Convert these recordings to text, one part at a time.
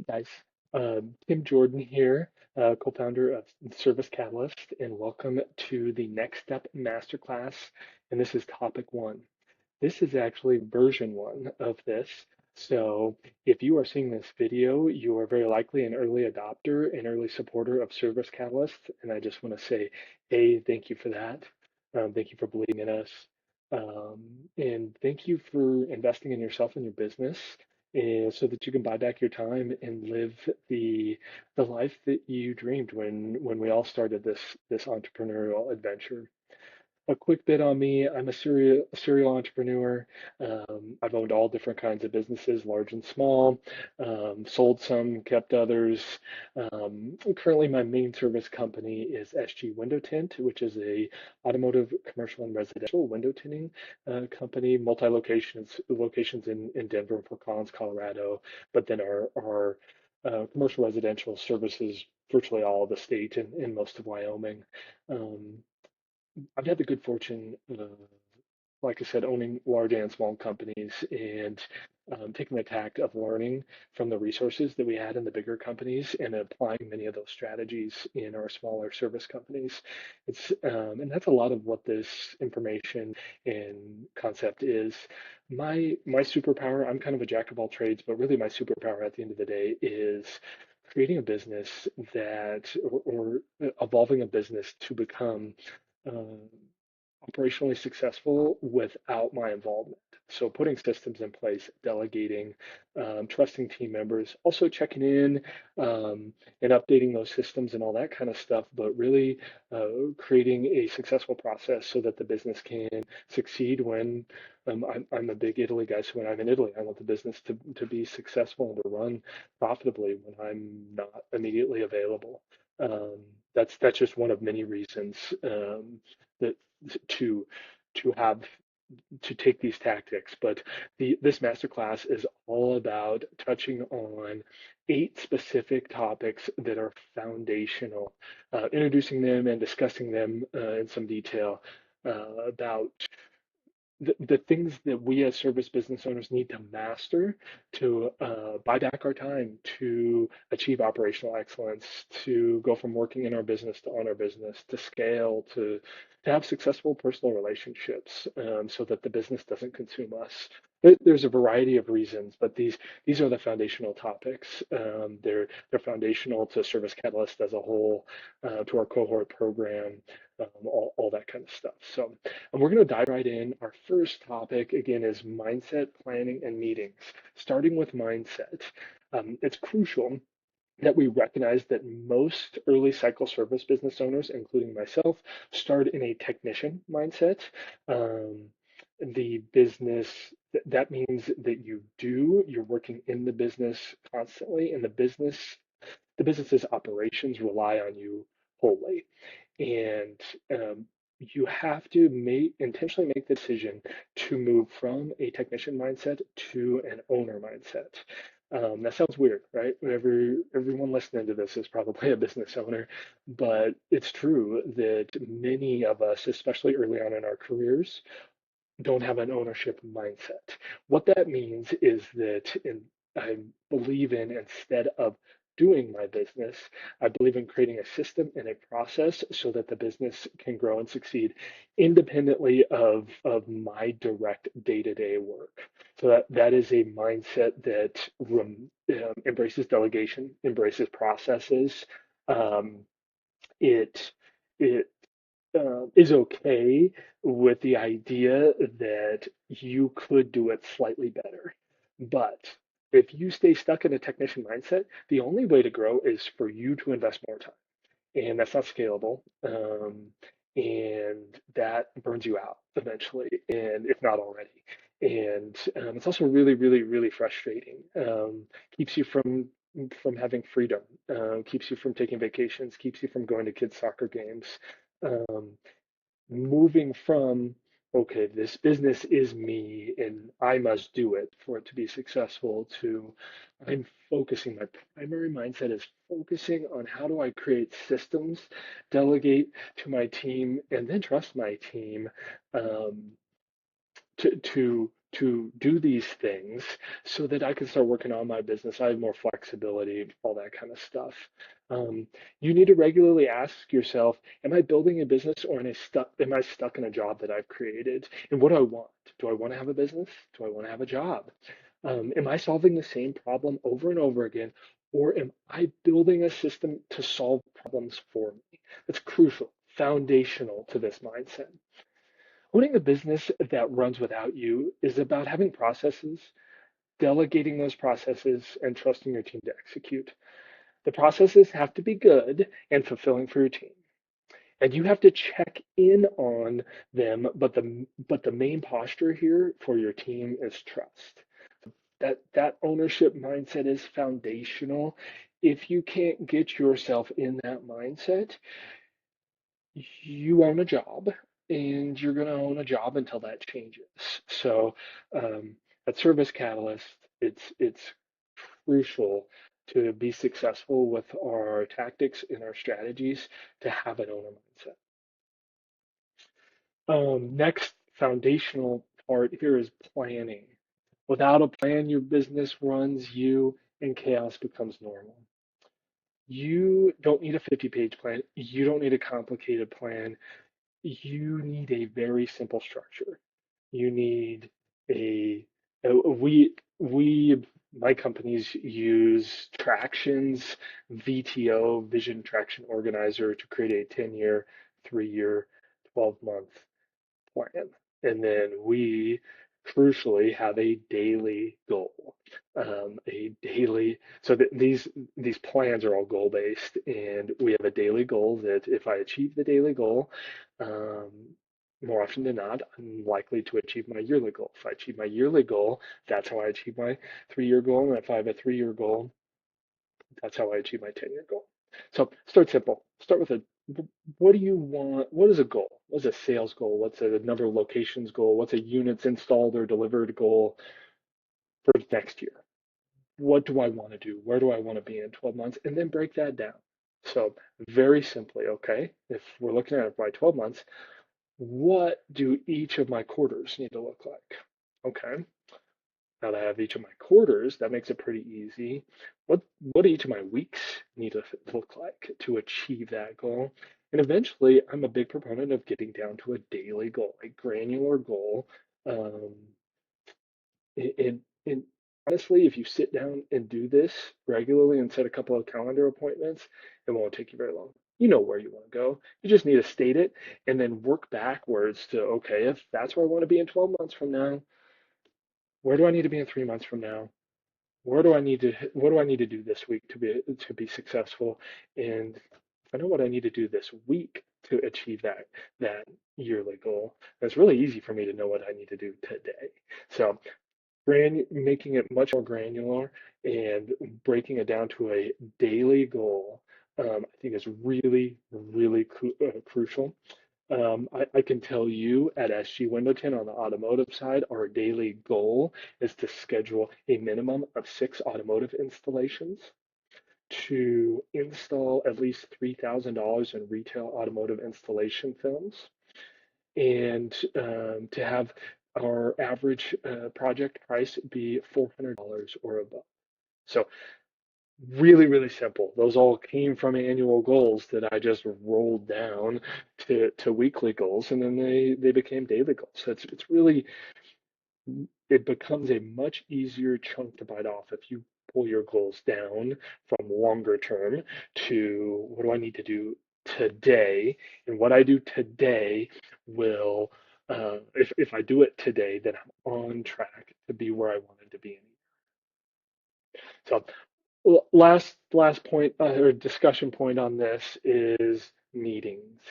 Guys. Tim Jordan here, co-founder of Service Catalyst, and welcome to the Next Step Masterclass. And this is topic one. This is actually version one of this. So if you are seeing this video, you are very likely an early adopter and early supporter of Service Catalyst. And I just want to say, A, thank you for that. Thank you for believing in us. And thank you for investing in yourself and your business and so that you can buy back your time and live the life that you dreamed when we all started this entrepreneurial adventure. A quick bit on me. I'm a serial entrepreneur. I've owned all different kinds of businesses, large and small, sold some, kept others. Currently, my main service company is SG Window Tint, which is a automotive, commercial, and residential window tinting company, locations in Denver and Fort Collins, Colorado. But then our commercial residential services virtually all of the state and most of Wyoming. Um, I've had the good fortune, like I said, owning large and small companies and taking the tact of learning from the resources that we had in the bigger companies and applying many of those strategies in our smaller service companies. And that's a lot of what this information and concept is. My superpower, I'm kind of a jack of all trades, but really my superpower at the end of the day is creating a business or evolving a business to become um, operationally successful without my involvement. So putting systems in place, delegating, trusting team members, also checking in and updating those systems and all that kind of stuff, but really creating a successful process so that the business can succeed when I'm a big Italy guy. So when I'm in Italy, I want the business to be successful and to run profitably when I'm not immediately available. Um, that's just one of many reasons that to to have to take these tactics. But this masterclass is all about touching on 8 specific topics that are foundational, introducing them and discussing them in some detail about the things that we as service business owners need to master to buy back our time, to achieve operational excellence, to go from working in our business to on our business, to scale, to have successful personal relationships, so that the business doesn't consume us. There's a variety of reasons, but these are the foundational topics. They're foundational to Service Catalyst as a whole, to our cohort program, all that kind of stuff. So. And we're going to dive right in. Our first topic, again, is mindset, planning, and meetings. Starting with mindset, it's crucial that we recognize that most early cycle service business owners, including myself, start in a technician mindset. Um, the business, that means that you're working in the business constantly, and the business's operations rely on you wholly. And you have to intentionally make the decision to move from a technician mindset to an owner mindset. That sounds weird, right? Everyone listening to this is probably a business owner, but it's true that many of us, especially early on in our careers, don't have an ownership mindset. What that means is that I believe in, instead of doing my business, I believe in creating a system and a process so that the business can grow and succeed independently of my direct day-to-day work. So that is a mindset that embraces delegation, embraces processes. Um, it it is okay with the idea that you could do it slightly better. But if you stay stuck in a technician mindset, the only way to grow is for you to invest more time. And that's not scalable. And that burns you out eventually, and if not already. And it's also really, really, really frustrating. Keeps you from having freedom, keeps you from taking vacations, keeps you from going to kids' soccer games. Um, Moving from, okay, this business is me and I must do it for it to be successful, to I'm focusing, my primary mindset is focusing on how do I create systems, delegate to my team, and then trust my team um, to to do these things so that I can start working on my business. I have more flexibility, all that kind of stuff. Um, you need to regularly ask yourself, am I building a business or am I stuck in a job that I've created? And what do I want? Do I want to have a business? Do I want to have a job? Am I solving the same problem over and over again? Or am I building a system to solve problems for me? That's crucial, foundational to this mindset. Owning a business that runs without you is about having processes, delegating those processes, and trusting your team to execute. The processes have to be good and fulfilling for your team. And you have to check in on them, but the main posture here for your team is trust. That ownership mindset is foundational. If you can't get yourself in that mindset, you own a job and you're going to own a job until that changes. So at Service Catalyst, it's crucial to be successful with our tactics and our strategies to have an owner mindset. Next foundational part here is planning. Without a plan, your business runs you and chaos becomes normal. You don't need a 50-page plan. You don't need a complicated plan. You need a very simple structure. You need we my companies use Traction's VTO, Vision Traction Organizer, to create a 10-year, 3-year, 12-month plan. And then we crucially have a daily goal. So that these plans are all goal based, and we have a daily goal that if I achieve the daily goal, um, more often than not, I'm likely to achieve my yearly goal. If I achieve my yearly goal, that's how I achieve my 3-year goal. And if I have a 3-year goal, that's how I achieve my 10-year goal. So start simple. Start with what do you want? What is a goal? What's a sales goal? What's a number of locations goal? What's a units installed or delivered goal for next year? What do I want to do? Where do I want to be in 12 months? And then break that down. So very simply, okay, if we're looking at it by 12 months, what do each of my quarters need to look like? Okay. Now that I have each of my quarters, that makes it pretty easy. What do each of my weeks need to look like to achieve that goal? And eventually, I'm a big proponent of getting down to a daily goal, a granular goal. Um, and honestly, if you sit down and do this regularly and set a couple of calendar appointments, it won't take you very long. You know where you want to go. You just need to state it and then work backwards to, okay, if that's where I want to be in 12 months from now, where do I need to be in 3 months from now? What do I need to do this week to be successful? And if I know what I need to do this week to achieve that yearly goal, it's really easy for me to know what I need to do today. So making it much more granular and breaking it down to a daily goal, I think is really, really crucial. I can tell you at SG Windowton on the automotive side, our daily goal is to schedule a minimum of 6 automotive installations, to install at least $3,000 in retail automotive installation films, and to have our average project price be $400 or above. So really, really simple. Those all came from annual goals that I just rolled down to weekly goals, and then they became daily goals. So it's really it becomes a much easier chunk to bite off if you pull your goals down from longer term to what do I need to do today, and what I do today will if I do it today, then I'm on track to be where I wanted to be. So last point or discussion point on this is meetings.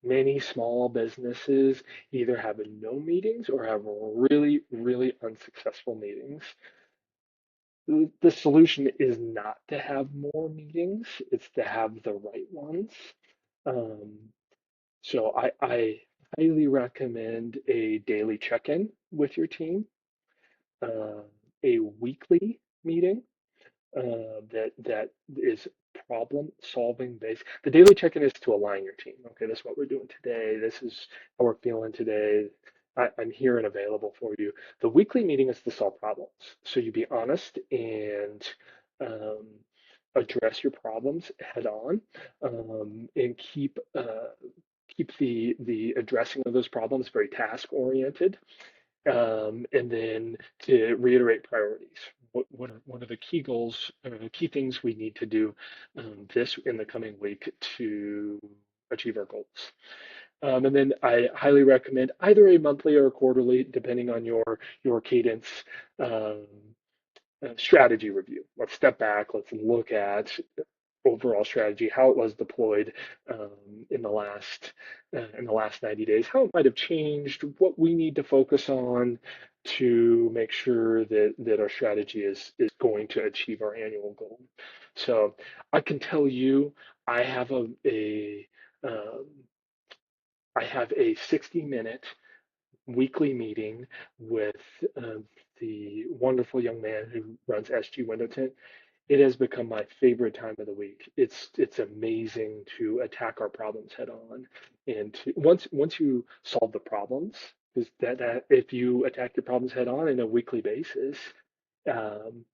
Many small businesses either have no meetings or have really, really unsuccessful meetings. The solution is not to have more meetings, it's to have the right ones. Um, so I highly recommend a daily check-in with your team, uh, a weekly meeting that is problem solving based. The daily check-in is to align your team. Okay, this is what we're doing today. This is how we're feeling today. I'm here and available for you. The weekly meeting is to solve problems. So you be honest and um, address your problems head on, and keep the addressing of those problems very task oriented, and then to reiterate priorities. What are the key goals, key things we need to do this in the coming week to achieve our goals? And then I highly recommend either a monthly or a quarterly, depending on your cadence, um, strategy review. Let's step back. Let's look at overall strategy, how it was deployed in the last 90 days, how it might have changed, what we need to focus on to make sure that our strategy is going to achieve our annual goal. So I can tell you, I have um, I have a 60-minute weekly meeting with the wonderful young man who runs SG Window Tint. It has become my favorite time of the week. It's amazing to attack our problems head on, and once you solve the problems, is that if you attack your problems head on in a weekly basis, um,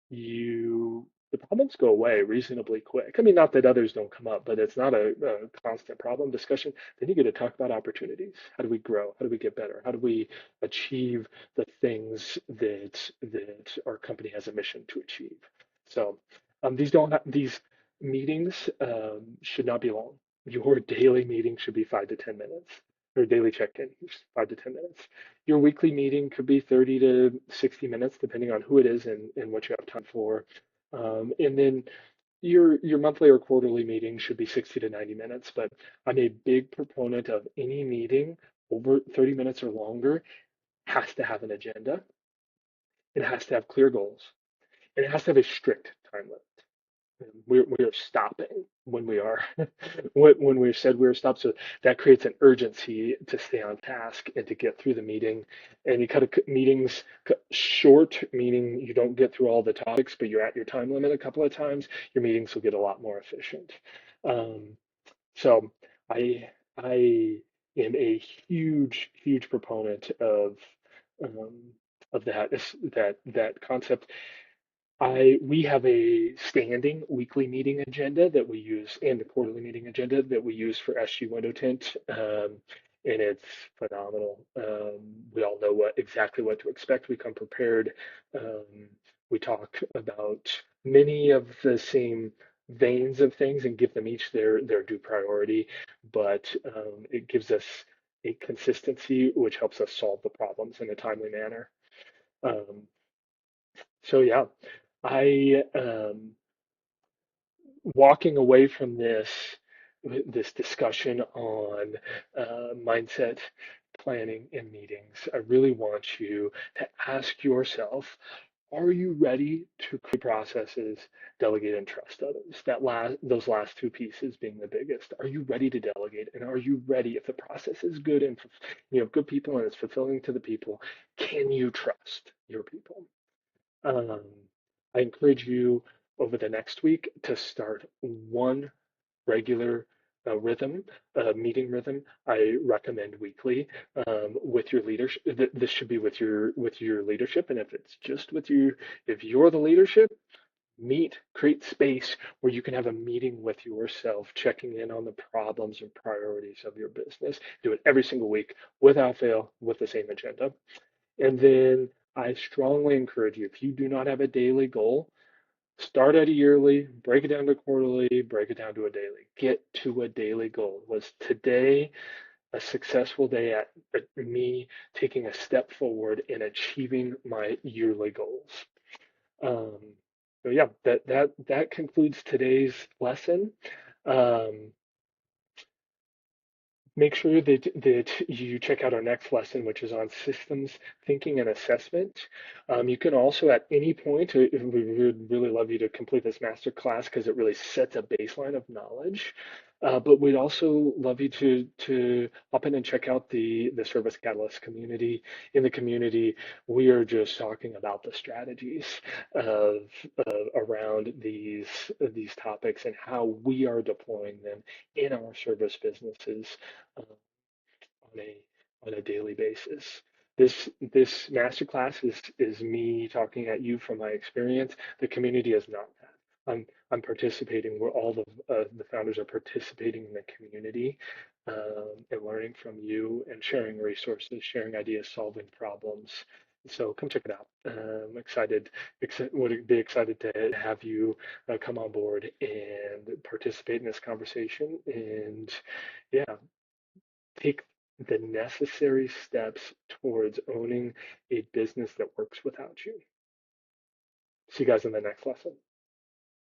the problems go away reasonably quick. I mean, not that others don't come up, but it's not a constant problem discussion. Then you get to talk about opportunities. How do we grow? How do we get better? How do we achieve the things that our company has a mission to achieve? So these meetings should not be long. Your daily meeting should be 5 to 10 minutes. Or daily check-in, 5 to 10 minutes. Your weekly meeting could be 30 to 60 minutes, depending on who it is and what you have time for. And then your monthly or quarterly meeting should be 60 to 90 minutes. But I'm a big proponent of any meeting over 30 minutes or longer has to have an agenda. It has to have clear goals. And it has to have a strict time limit. We are stopping when we are when we said we were stopped. So that creates an urgency to stay on task and to get through the meeting. And you cut meetings short, meaning you don't get through all the topics, but you're at your time limit a couple of times. Your meetings will get a lot more efficient. So I I am a huge proponent um, of that concept. We have a standing weekly meeting agenda that we use and a quarterly meeting agenda that we use for SG Window Tint, and it's phenomenal. We all know exactly what to expect. We come prepared. Um, we talk about many of the same veins of things and give them each their due priority, but it gives us a consistency which helps us solve the problems in a timely manner. Um, so yeah, I walking away from this discussion on mindset planning and meetings, I really want you to ask yourself, are you ready to create processes, delegate, and trust others? Those last two pieces being the biggest. Are you ready to delegate? And are you ready if the process is good and you have good people and it's fulfilling to the people? Can you trust your people? Um, I encourage you over the next week to start one regular meeting rhythm. I recommend weekly with your leadership. This should be with your leadership, and if it's just with you, if you're the leadership, create space where you can have a meeting with yourself, checking in on the problems and priorities of your business. Do it every single week without fail with the same agenda. And then I strongly encourage you, if you do not have a daily goal, start at a yearly, break it down to quarterly, break it down to a daily. Get to a daily goal. Was today a successful day at me taking a step forward in achieving my yearly goals? Um, so yeah, that concludes today's lesson. Um, Make sure that you check out our next lesson, which is on systems thinking and assessment. You can also, at any point, we would really love you to complete this master class because it really sets a baseline of knowledge. But we'd also love you to hop in and check out the Service Catalyst community. In the community, we are just talking about the strategies of, around these topics and how we are deploying them in our service businesses on a on a daily basis. This masterclass is me talking at you from my experience. The community is not that. I'm participating where all the founders are participating in the community and learning from you and sharing resources, sharing ideas, solving problems. So come check it out. Would be excited to have you come on board and participate in this conversation. And yeah, take the necessary steps towards owning a business that works without you. See you guys in the next lesson.